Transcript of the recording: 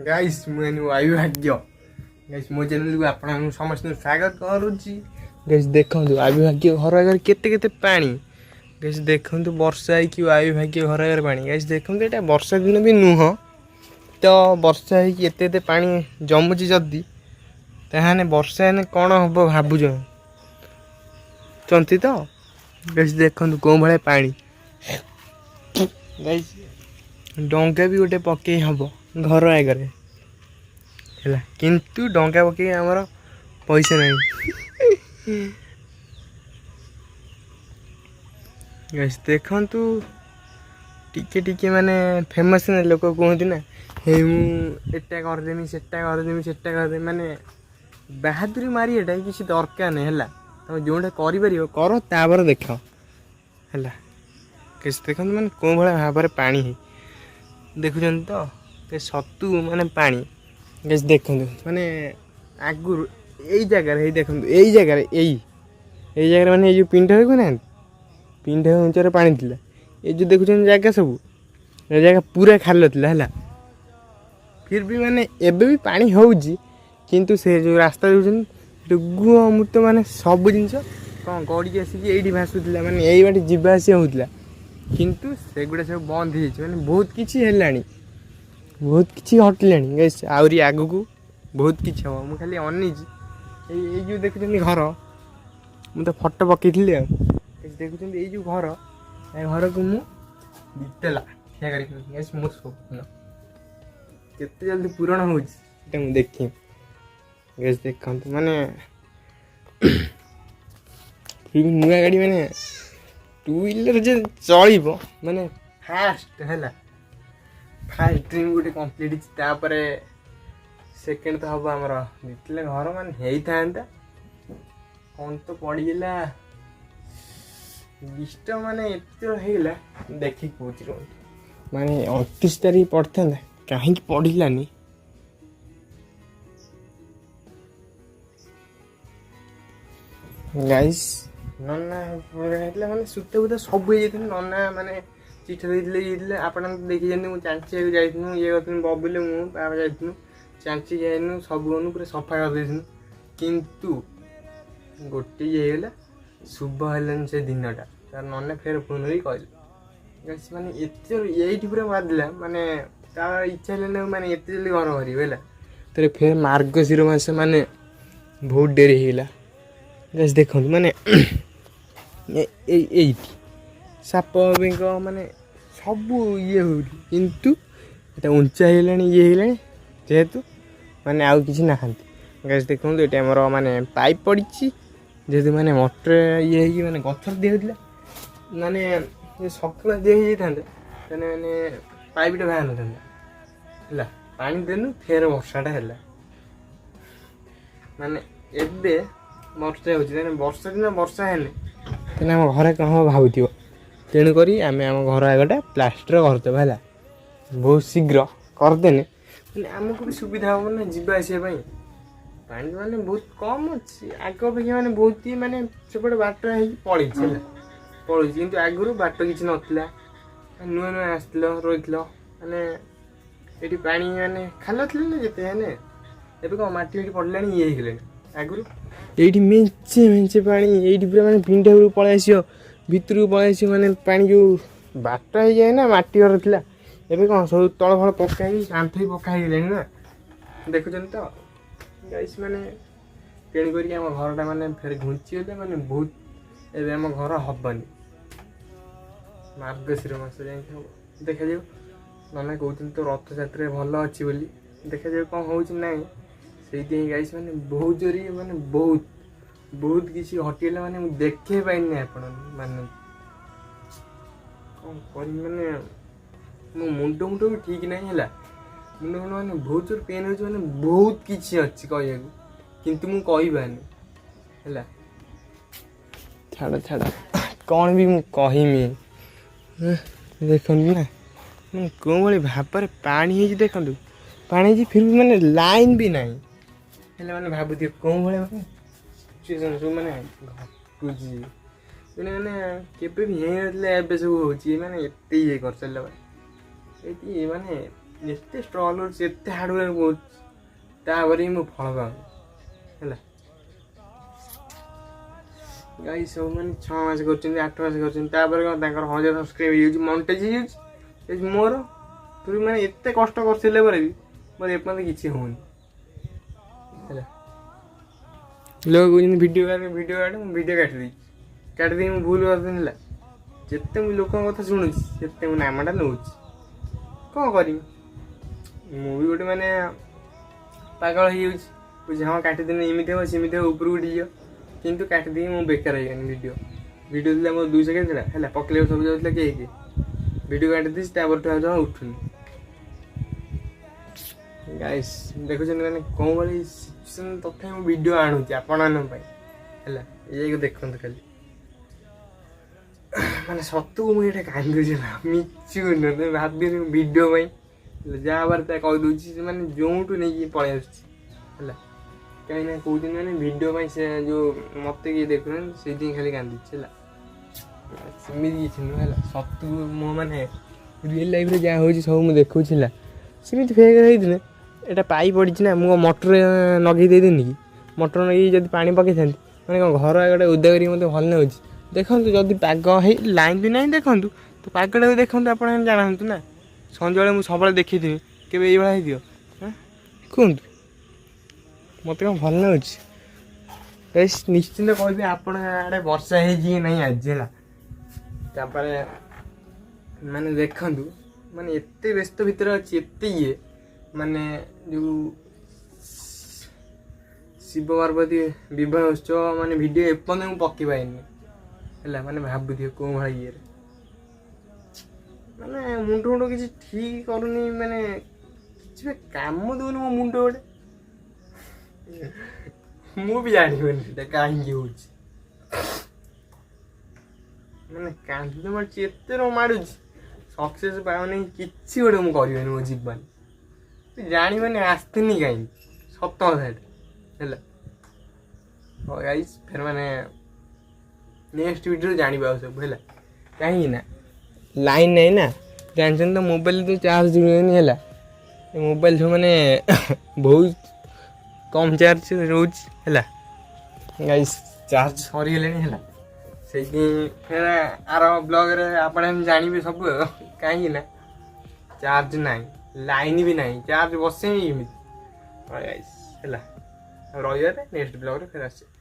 Guys मुझे वायु भाग्य गाइस मो चैनल को आपन समस्त स्वागत करूची। गाइस देखंतु वायु भाग्य घर आगे केते केते पानी। गाइस देखंतु वर्षा है कि वायु भाग्य घर आगे पानी। गाइस देखंतु एटा वर्षा दिन भी नुह तो वर्षा है कि एते एते पानी जमुची जदी ताहाने वर्षा हेने कोन हबो भाबुज चंती तो। गाइस देखंतु को भले पानी। गाइस डंका भी गोटे पके हबो घर आगे है किंतु डंका पके आमर पैसा नहीं। गाइस देखंतु टिके टिके माने फेमस ने लोक कहते ना हे मु एटा करदेमी सेटा करदेमी सेटा करदेमी माने बहादुरी मारी एटा किसी दरकार नहीं है। तुम जोटा कर कर तापर देख है। किस देखो मैंने कौन भाई भाव में पानी है देखुं तो सतु माने पानी। गैस देखु माने आगुर यही जगार देखो यही जगार यही जगह माने जो पिंड देखु ना पिंड उंचार पानी थिला ये जो देखुं जगह सब जगह पूरा खाल है। फिर भी माने एबे भी पानी होउजी किंतु से जो रास्ता गुह अमृत माने सब जिन कौन गड़ी आसिक ये भासुला माने यही बाटे जीवा आसिया होता किंतु सेगुड़ा सब बंद हो माने बहुत किसी है बहुत किसी हटलानी। गैस आहरी आगु को बहुत किसी हम मुझे खाली अनेजी जो देखुं घर मुझे तो फटो पकई देखुं ये घर घर को मुझेला खिया कर मोर स्वप्न केते जल्दी पूरण हो देखी। गैस देखते माने नुआ गाड़ी माने टू व्हीलर जे चलो माने फास्ट है फास्ट ड्रीम गोटे कम्प्लीट तापर सेकेंड तो हम आमर जितने घर मान होता कौन तो पड़गला डिस्ट माने एतला देखिक कौच माने 29 तारीख पड़ता कहीं पड़गलानी। गाइस नन्ना माने सुत बुत सब नन्ना माने चिठा देते आपन देखी मुझे चांची जाइनु ये कर बबुले मुझे जाइनु चांची जाइनु सब पूरा सफा कर किंतु गोटे येगला शुभ है से दिनटा तार नन्ना फेर फोन कर कहल माने ये पूरा बाधिला माने तार इच्छा है माने एत जल्दी घर कर तेरे फेर मार्गशीर मास माने बहुत डेरी होगा। गैस देखो माने साप बेंक माने सब ये हो किंतु एटा उंचा ये जेहेतु माने आउ किसी ना। गैस देखो ये आमर माने पाइप पड़ी जेहेतु माने मोटर ये माने गथर दिया माने सकाल दिए माने पाइपटा बाहर ना पानी देनु फेर वर्षाटा है माने एबे वर्षा हो वर्षा दिन वर्षा है आम घर कौन हम भाव तेणुक आम आम घर आगटा प्लास्टर करदे है बहुत शीघ्र करदे आमको भी सुविधा हम ना जीवा आसापी पानी माने बहुत कम अच्छी आग अपेक्षा माने बहुत ही माने सेपटे बाट पलि पलि कि आगुरी बाट किसी नाला नुआ नुआ आसल रही माने ये पानी माने खाल थी जिते है एवं कौन मटी पड़ला ये आगुरी ये मेचे मेचे पानी ये पूरा माने पिंड पलि आस भितर को पलि आस माने पानी जो बाट हो जाए ना मटी घर था एवं कौन सब तल फल पकाई आंठ पकाई ना देखुं तो। गाइस माने तेणुक आम घरटा माने फेर घुंची गले माने बहुत एवं आम घर हबनी मार्गशीर मास जाए देखा जाऊ नना कहते तो रथ जात्रा भल अच्छी बोली देखा जाऊ कौन हो से गाइस माने बहुत जोरी माने बहुत बहुत किसी हटिगला माने देखे पाइनि आपण माने कौन कर माने मो मुंड मुंड भी ठीक नहीं है मुंड मुंड माने बहुत जोर पेन हो माने बहुत किसी अच्छी कह किंतु मु कहबानी है छाड़ छाड़ कौन भी मु कहमी देखु ना कौन भाई भाव पानी है देखु पानी फिर भी माने लाइन भी नहीं है मैंने भावुथ कौन भाई माने सिचुएसन सब माने घटुची मैंने केवे भी सब हो माने एत ये कर चल ये माने ଏତେ ଷ୍ଟ୍ରଗଲ୍ କରୁଛି, ଏତେ ହାର୍ଡ଼ୱାର୍କ କରୁଛି, ତାପରେ ହିଁ ମୁଁ ଫଳ ପାଉନି ହେଲା। ଗାଇ ସବୁମାନେ 6 ମାସ କରୁଛନ୍ତି, 8 ମାସ କରୁଛନ୍ତି, ତାପରେ କ'ଣ ତାଙ୍କର 1000 ସବସ୍କ୍ରାଇବ୍ ହେଇଯାଉଛି, ମନିଟାଇଜ୍ ହେଇଯାଉଛି। ମୋର ତୁ ମାନେ ଏତେ କଷ୍ଟ କରିଥିଲେ ପରେ ବି ମୋର ଏପର୍ଯ୍ୟନ୍ତ କିଛି ହେଉନି ହେଲା। ଲୋକ କହୁଛନ୍ତି ଭିଡ଼ିଓ କାଟେ ମୁଁ ଭିଡ଼ିଓ କାଟିଦେଇ ମୁଁ ଭୁଲ କରିଦେଲି ହେଲା। ଯେତେ ମୁଁ ଲୋକଙ୍କ କଥା ଶୁଣୁଛି ସେତେ ମୁଁ ନାମଟା ନେଉଛି, କ'ଣ କରିବି। ମୁଁ ବି ଗୋଟେ ମାନେ ପାଗଳ ହେଇଯାଉଛି, ବୁଝି ହଁ କାଟିଦେଲେ ଏମିତି ହେବ ସେମିତି ହେବ, ଉପରକୁ ଉଠିଯିବ, କିନ୍ତୁ କାଟିଦେଇକି ମୁଁ ବେକାର ହେଇଗଲି। ଭିଡ଼ିଓ ଥିଲା ମୋର 2 ସେକେଣ୍ଡ ଥିଲା ହେଲା, ପକେଇଲେ ସବୁ ଯାଉଥିଲା କିଏ ଭିଡ଼ିଓ କାଟିଦେଇଛି, ତାପରଠୁ ଆଉ ଜମା ଉଠୁନି। ଗାଇସ୍ ଦେଖୁଛନ୍ତି ମାନେ କୋଉ ଭଳି ସିଚୁଏସନ୍, ତଥାପି ମୁଁ ଭିଡ଼ିଓ ଆଣୁଛି ଆପଣମାନଙ୍କ ପାଇଁ ହେଲା। ଏଇକୁ ଦେଖନ୍ତୁ ଖାଲି, ମାନେ ସତକୁ ମୁଁ ଏଇଟା କାନ୍ଦୁଛି ନା ମିଛୁ ନୁହେଁ, ତମେ ଭାବିନି ଭିଡ଼ିଓ ପାଇଁ ଯାହା ବାର ତା କହିଦେଉଛି, ସେମାନେ ଯେଉଁଠୁ ନେଇକି ପଳେଇ ଆସୁଛି ହେଲା। କାହିଁକିନା କହୁଛନ୍ତି ମାନେ ଭିଡ଼ିଓ ପାଇଁ ସେ ଯେଉଁ ମୋତେ କିଏ ଦେଖୁନାହାନ୍ତି ସେଇଥିପାଇଁ ଖାଲି କାନ୍ଦୁଛି ହେଲା। ସେମିତି କିଛି ନୁହେଁ ହେଲା, ସତକୁ ମୁଁ ମାନେ ରିଅଲ୍ ଲାଇଫ୍ରେ ଯାହା ହେଉଛି ସବୁ ମୁଁ ଦେଖଉଛି ହେଲା। ସେମିତି ଫେକ୍ ହେଇଥିଲେ ଏଇଟା ପାଇ ପଡ଼ିଛି ନା, ମୁଁ ମଟର ଲଗେଇ ଦେଇଦେନି କି, ମଟର ଲଗେଇକି ଯଦି ପାଣି ପକେଇଥାନ୍ତି ମାନେ କ'ଣ ଘର ଆଗରେ ଓଦା କରିକି ମୋତେ ଭଲ ଲାଗୁଛି। ଦେଖନ୍ତୁ ଯଦି ପାଗ ହେଇ ଲାଇନ୍ ବି ନାହିଁ, ଦେଖନ୍ତୁ ତ ପାଗଟାକୁ ଦେଖନ୍ତୁ, ଆପଣ ଜାଣନ୍ତୁ ନା। ସଞ୍ଜବେଳେ ମୁଁ ସବୁବେଳେ ଦେଖିଥିବି, କେବେ ଏଇଭଳିଆ ହେଇଥିବ କୁହନ୍ତୁ, ମୋତେ କ'ଣ ଭଲ ଲାଗୁଛି। ନିଶ୍ଚିନ୍ତ କହିବି ଆପଣ ଆଡ଼େ ବର୍ଷା ହେଇଛି କି ନାହିଁ ଆଜି ହେଲା। ତାପରେ ମାନେ ଦେଖନ୍ତୁ, ମାନେ ଏତେ ବ୍ୟସ୍ତ ଭିତରେ ଅଛି, ଏତେ ମାନେ ଯେଉଁ ଶିବ ପାର୍ବତୀ ବିବାହ ଉତ୍ସବ ମାନେ ଭିଡ଼ିଓ ଏପର୍ଯ୍ୟନ୍ତ ମୁଁ ପକେଇ ପାରିନି ହେଲା। ମାନେ ଭାବୁଥିବେ କୋଉ ଭଳି ଇଏରେ, ମାନେ ମୁଣ୍ଡ କିଛି ଠିକ୍ କରୁନି, ମାନେ କିଛି ବି କାମ ଦେଉନି ମୋ ମୁଣ୍ଡ ଗୋଟେ। ମୁଁ ବି ଜାଣିପାରୁନି ସେଟା କାହିଁକି ହେଉଛି, ମାନେ କାନ୍ଦ ମାରୁଛି, ଏତେ ମାଡ଼ୁଛି, ସକ୍ସେସ୍ ପାଉନି, କିଛି ଗୋଟେ ମୁଁ କରିବିନି ମୋ ଜୀବନ, ଜାଣିବନି ଆସିନି କାହିଁକି, ସତ କଥା ଏଇଟା ହେଲା। ହଉ ଗାଇସ୍ ଫେର ମାନେ ନେକ୍ସଟ ଭିଡ଼ିଓରେ ଜାଣିବା ଆଉ ସବୁ ହେଲା। କାହିଁକି ନା ଲାଇନ୍ ନାହିଁ ନା, ଜାଣିଛନ୍ତି ତ ମୋବାଇଲ ତ ଚାର୍ଜ ରୁହେନି ହେଲା। ମୋବାଇଲ ସବୁ ମାନେ ବହୁତ କମ୍ ଚାର୍ଜ ରହୁଛି ହେଲା। ଗାଇସ୍ ଚାର୍ଜ ସରିଗଲେଣି ହେଲା, ସେଇଥିପାଇଁ ଫେର ଆର ବ୍ଲଗ୍ରେ ଆପଣ ଜାଣିବେ ସବୁ ଆଉ। କାହିଁକି ନା ଚାର୍ଜ ନାହିଁ, ଲାଇନ୍ ବି ନାହିଁ, ଚାର୍ଜ ବସେଇବି କେମିତି ହେଲା। ରହିବାରେ ନେକ୍ସଟ ବ୍ଲଗ୍ରେ ଫେର ଆସିବେ।